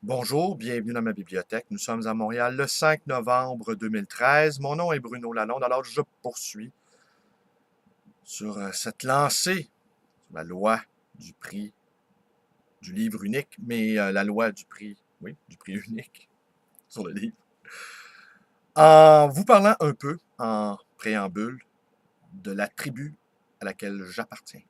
Bonjour, bienvenue dans ma bibliothèque. Nous sommes à Montréal le 5 novembre 2013. Mon nom est Bruno Lalonde, alors je poursuis sur cette lancée, sur la loi du prix du livre unique, mais la loi du prix, oui, du prix unique sur le livre. En vous parlant un peu, en préambule, de la tribu à laquelle j'appartiens,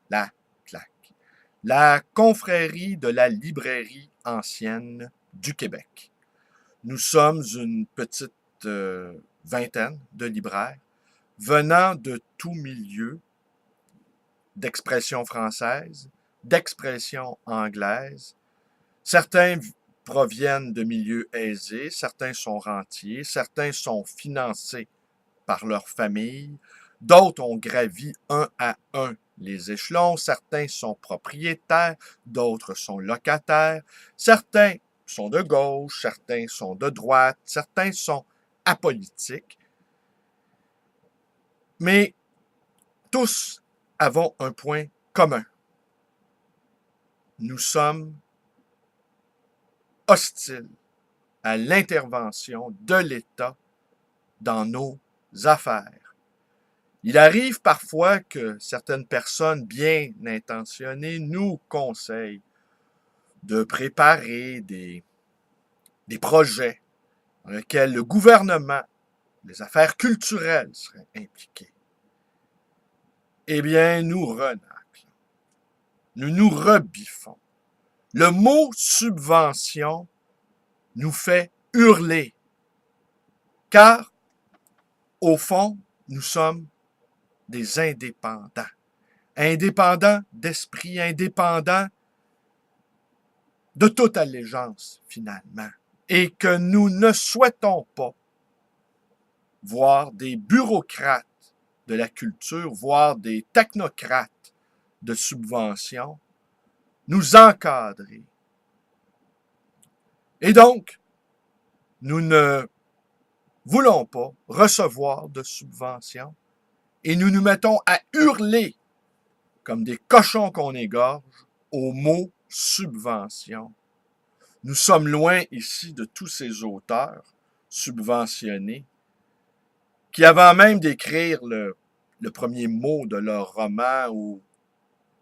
la CLAC, la confrérie de la librairie ancienne du Québec. Nous sommes une petite vingtaine de libraires venant de tout milieu d'expression française, d'expression anglaise. Certains proviennent de milieux aisés, certains sont rentiers, certains sont financés par leur famille, d'autres ont gravi un à un les échelons, certains sont propriétaires, d'autres sont locataires, certains sont de gauche, certains sont de droite, certains sont apolitiques, mais tous avons un point commun. Nous sommes hostiles à l'intervention de l'État dans nos affaires. Il arrive parfois que certaines personnes bien intentionnées nous conseillent de préparer des projets dans lesquels le gouvernement, les affaires culturelles seraient impliquées. Eh bien, nous renâclons, nous nous rebiffons. Le mot subvention nous fait hurler, car, au fond, nous sommes des indépendants. Indépendants d'esprit, indépendants de toute allégeance, finalement. Et que nous ne souhaitons pas voir des bureaucrates de la culture, voire des technocrates de subvention, nous encadrer. Et donc, nous ne voulons pas recevoir de subventions et nous nous mettons à hurler comme des cochons qu'on égorge au mot subvention. Nous sommes loin ici de tous ces auteurs subventionnés qui, avant même d'écrire le premier mot de leur roman ou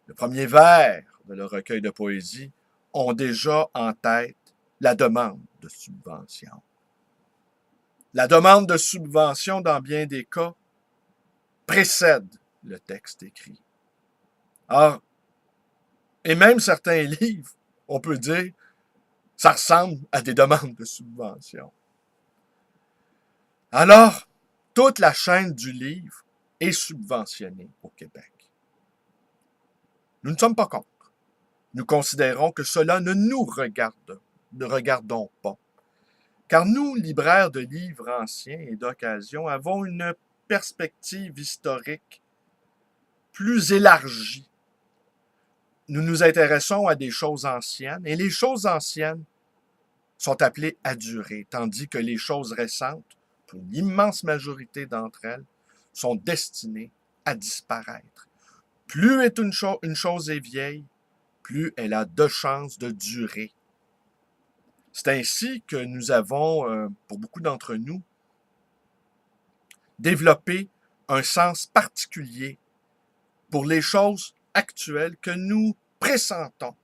le premier vers de leur recueil de poésie, ont déjà en tête la demande de subvention. La demande de subvention, dans bien des cas, précède le texte écrit. Or, et même certains livres, on peut dire, ça ressemble à des demandes de subvention. Alors, toute la chaîne du livre est subventionnée au Québec. Nous ne sommes pas contre. Nous considérons que cela ne nous regardons pas. Car nous, libraires de livres anciens et d'occasion, avons une perspective historique plus élargie. Nous nous intéressons à des choses anciennes, et les choses anciennes sont appelées à durer, tandis que les choses récentes, pour une immense majorité d'entre elles, sont destinées à disparaître. Plus une chose est vieille, plus elle a de chances de durer. C'est ainsi que nous avons, pour beaucoup d'entre nous, développé un sens particulier pour les choses actuelles que nous pressentons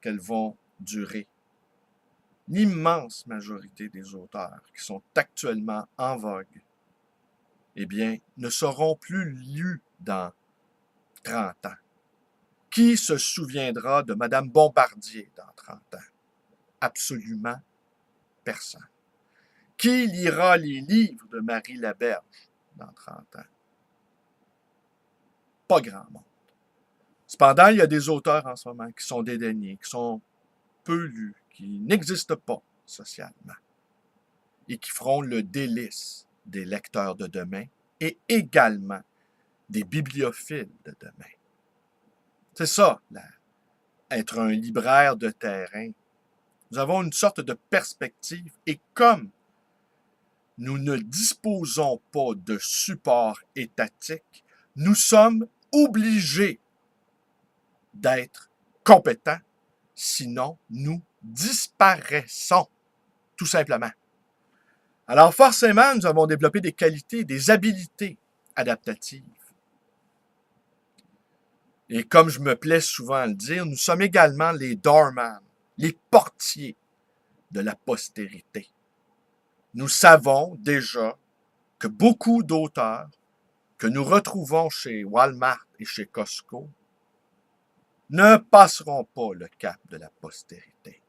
qu'elles vont durer. L'immense majorité des auteurs qui sont actuellement en vogue, eh bien, ne seront plus lus dans 30 ans. Qui se souviendra de Madame Bombardier dans 30 ans? Absolument personne. Qui lira les livres de Marie Laberge dans 30 ans? Pas grand monde. Cependant, il y a des auteurs en ce moment qui sont dédaignés, qui sont peu lus, qui n'existent pas socialement et qui feront le délice des lecteurs de demain et également des bibliophiles de demain. C'est ça, là, être un libraire de terrain. Nous avons une sorte de perspective et comme nous ne disposons pas de support étatique, nous sommes obligés d'être compétents sinon nous disparaissons, tout simplement. Alors forcément, nous avons développé des qualités, des habiletés adaptatives. Et comme je me plais souvent à le dire, nous sommes également les doorman, les portiers de la postérité. Nous savons déjà que beaucoup d'auteurs que nous retrouvons chez Walmart et chez Costco ne passeront pas le cap de la postérité,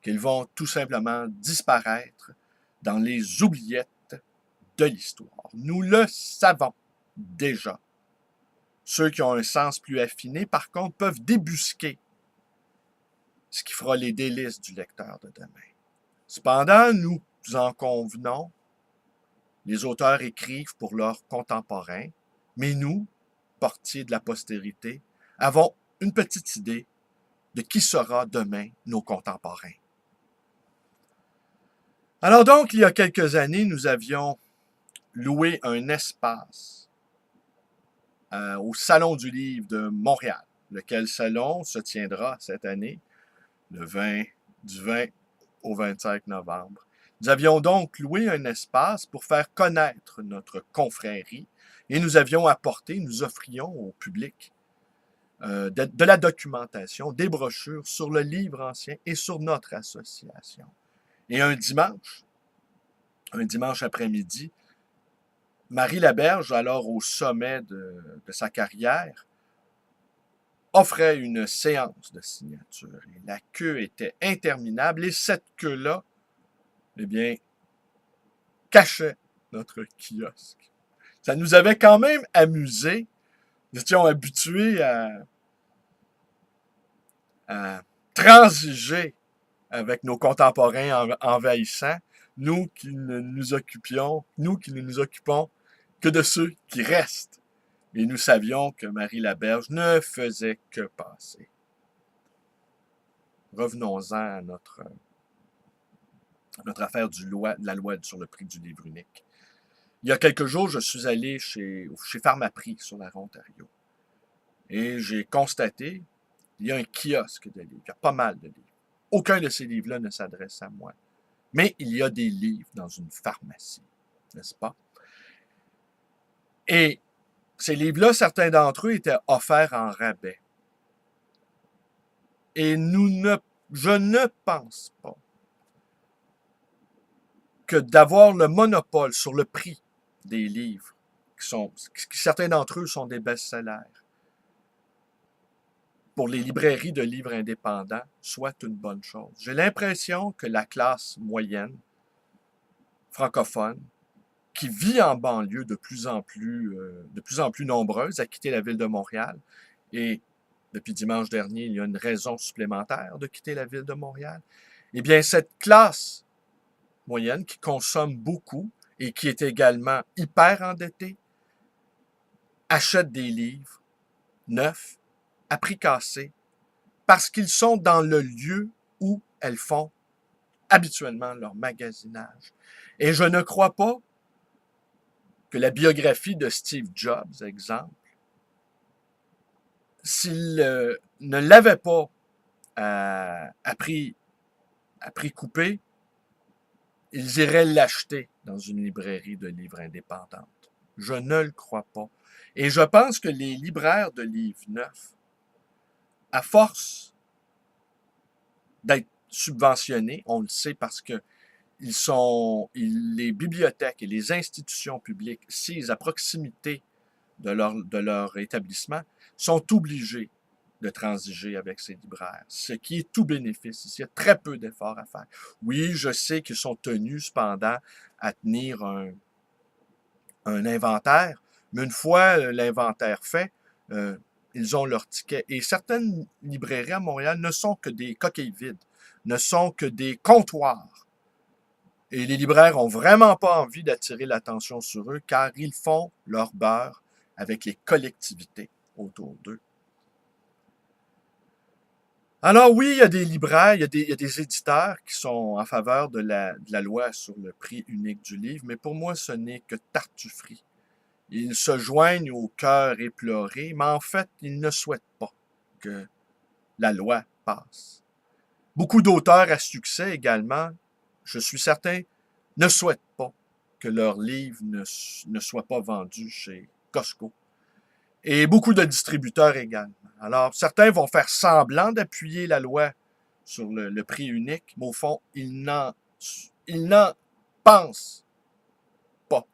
qu'ils vont tout simplement disparaître dans les oubliettes de l'histoire. Nous le savons déjà. Ceux qui ont un sens plus affiné, par contre, peuvent débusquer ce qui fera les délices du lecteur de demain. Cependant, nous en convenons, les auteurs écrivent pour leurs contemporains, mais nous, portiers de la postérité, avons une petite idée de qui sera demain nos contemporains. Alors donc, il y a quelques années, nous avions loué un espace au Salon du Livre de Montréal, lequel salon se tiendra cette année, du 20 au 25 novembre. Nous avions donc loué un espace pour faire connaître notre confrérie et nous offrions au public de la documentation, des brochures sur le livre ancien et sur notre association. Et un dimanche après-midi, Marie Laberge, alors au sommet de sa carrière, offrait une séance de signature. Et la queue était interminable et cette queue-là, eh bien, cachait notre kiosque. Ça nous avait quand même amusés. Nous étions habitués à transiger avec nos contemporains envahissants, nous qui ne nous occupons que de ceux qui restent. Et nous savions que Marie Laberge ne faisait que passer. Revenons-en à notre affaire de la loi sur le prix du livre unique. Il y a quelques jours, je suis allé chez Pharmaprix sur la rue Ontario. Et j'ai constaté qu'il y a un kiosque de livres. Il y a pas mal de livres. Aucun de ces livres-là ne s'adresse à moi. Mais il y a des livres dans une pharmacie, n'est-ce pas? Et ces livres-là, certains d'entre eux étaient offerts en rabais. Et je ne pense pas que d'avoir le monopole sur le prix des livres, certains d'entre eux sont des best-sellers, pour les librairies de livres indépendants, soit une bonne chose. J'ai l'impression que la classe moyenne, francophone, qui vit en banlieue de plus en plus nombreuse, a quitté la ville de Montréal. Et depuis dimanche dernier, il y a une raison supplémentaire de quitter la ville de Montréal. Eh bien, cette classe moyenne qui consomme beaucoup et qui est également hyper endettée, achète des livres neufs, à prix cassé, parce qu'ils sont dans le lieu où elles font habituellement leur magasinage. Et je ne crois pas que la biographie de Steve Jobs, exemple, s'il ne l'avait pas à prix coupé, ils iraient l'acheter dans une librairie de livres indépendante. Je ne le crois pas. Et je pense que les libraires de livres neufs, à force d'être subventionnés, on le sait parce que les bibliothèques et les institutions publiques sises à proximité de leur établissement sont obligés de transiger avec ces libraires, ce qui est tout bénéfice. Ici, il y a très peu d'efforts à faire. Oui, je sais qu'ils sont tenus cependant à tenir un inventaire, mais une fois l'inventaire fait, ils ont leur ticket. Et certaines librairies à Montréal ne sont que des coquilles vides, ne sont que des comptoirs. Et les libraires ont vraiment pas envie d'attirer l'attention sur eux car ils font leur beurre avec les collectivités autour d'eux. Alors oui, il y a des libraires, il y a des éditeurs qui sont en faveur de la loi sur le prix unique du livre, mais pour moi, ce n'est que tartufferie. Ils se joignent au cœur éploré, mais en fait, ils ne souhaitent pas que la loi passe. Beaucoup d'auteurs à succès également, je suis certain, ne souhaitent pas que leurs livres ne soient pas vendus chez Costco. Et beaucoup de distributeurs également. Alors, certains vont faire semblant d'appuyer la loi sur le prix unique, mais au fond, ils n'en pensent pas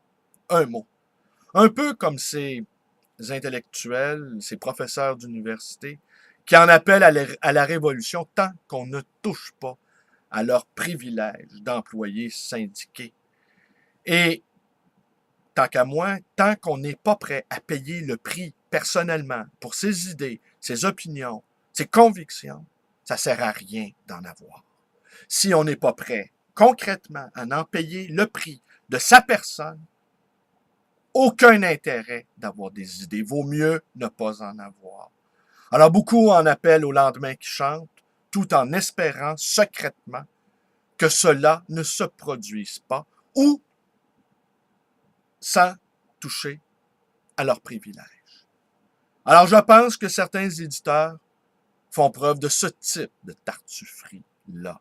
un mot. Un peu comme ces intellectuels, ces professeurs d'université, qui en appellent à la révolution tant qu'on ne touche pas à leur privilège d'employés syndiqués. Et tant qu'à moi, tant qu'on n'est pas prêt à payer le prix personnellement pour ses idées, ses opinions, ses convictions, ça ne sert à rien d'en avoir. Si on n'est pas prêt concrètement à en payer le prix de sa personne, aucun intérêt d'avoir des idées. Vaut mieux ne pas en avoir. Alors beaucoup en appellent au lendemain qui chante, tout en espérant secrètement que cela ne se produise pas ou sans toucher à leurs privilèges. Alors je pense que certains éditeurs font preuve de ce type de tartufferie-là.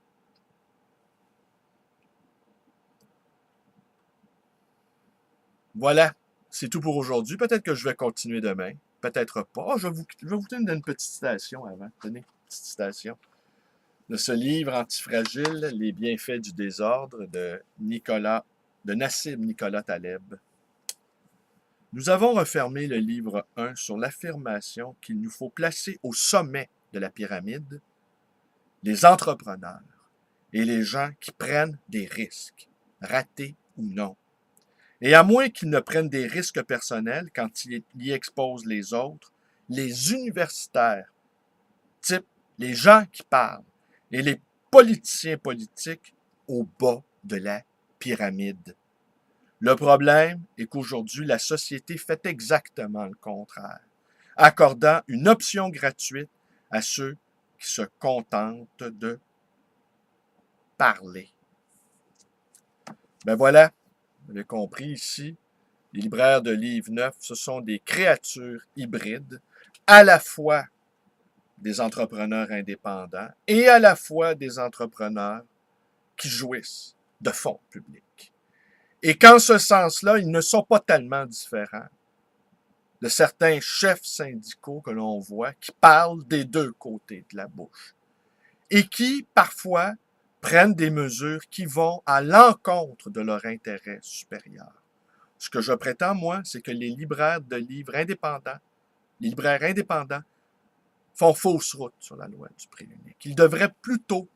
Voilà, c'est tout pour aujourd'hui. Peut-être que je vais continuer demain, peut-être pas. Oh, je vais vous donner une petite citation avant. Tenez, une petite citation de ce livre antifragile, Les bienfaits du désordre de Nassim Nicolas Taleb. Nous avons refermé le livre 1 sur l'affirmation qu'il nous faut placer au sommet de la pyramide les entrepreneurs et les gens qui prennent des risques, ratés ou non. Et à moins qu'ils ne prennent des risques personnels quand ils y exposent les autres, les universitaires, type les gens qui parlent, et les politiciens politiques au bas de la pyramide. Le problème est qu'aujourd'hui, la société fait exactement le contraire, accordant une option gratuite à ceux qui se contentent de parler. Ben voilà, vous avez compris ici, les libraires de livres neufs, ce sont des créatures hybrides, à la fois des entrepreneurs indépendants et à la fois des entrepreneurs qui jouissent de fonds publics. Et qu'en ce sens-là, ils ne sont pas tellement différents de certains chefs syndicaux que l'on voit qui parlent des deux côtés de la bouche et qui, parfois, prennent des mesures qui vont à l'encontre de leur intérêt supérieur. Ce que je prétends, moi, c'est que les libraires de livres indépendants, les libraires indépendants, font fausse route sur la loi du prix unique. Ils devraient plutôt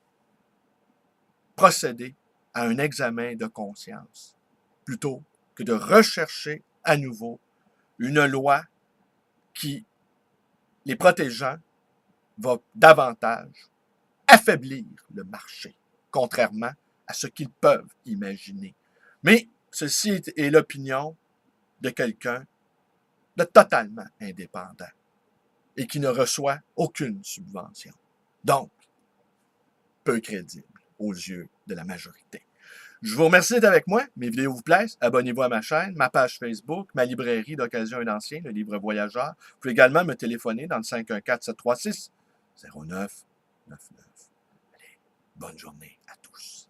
procéder à un examen de conscience, plutôt que de rechercher à nouveau une loi qui, les protégeant, va davantage affaiblir le marché, contrairement à ce qu'ils peuvent imaginer. Mais ceci est l'opinion de quelqu'un de totalement indépendant et qui ne reçoit aucune subvention. Donc, peu crédible aux yeux de la majorité. Je vous remercie d'être avec moi. Mes vidéos vous plaisent. Abonnez-vous à ma chaîne, ma page Facebook, ma librairie d'occasion et d'ancien, le livre voyageur. Vous pouvez également me téléphoner dans le 514-736-0999. Allez, bonne journée à tous.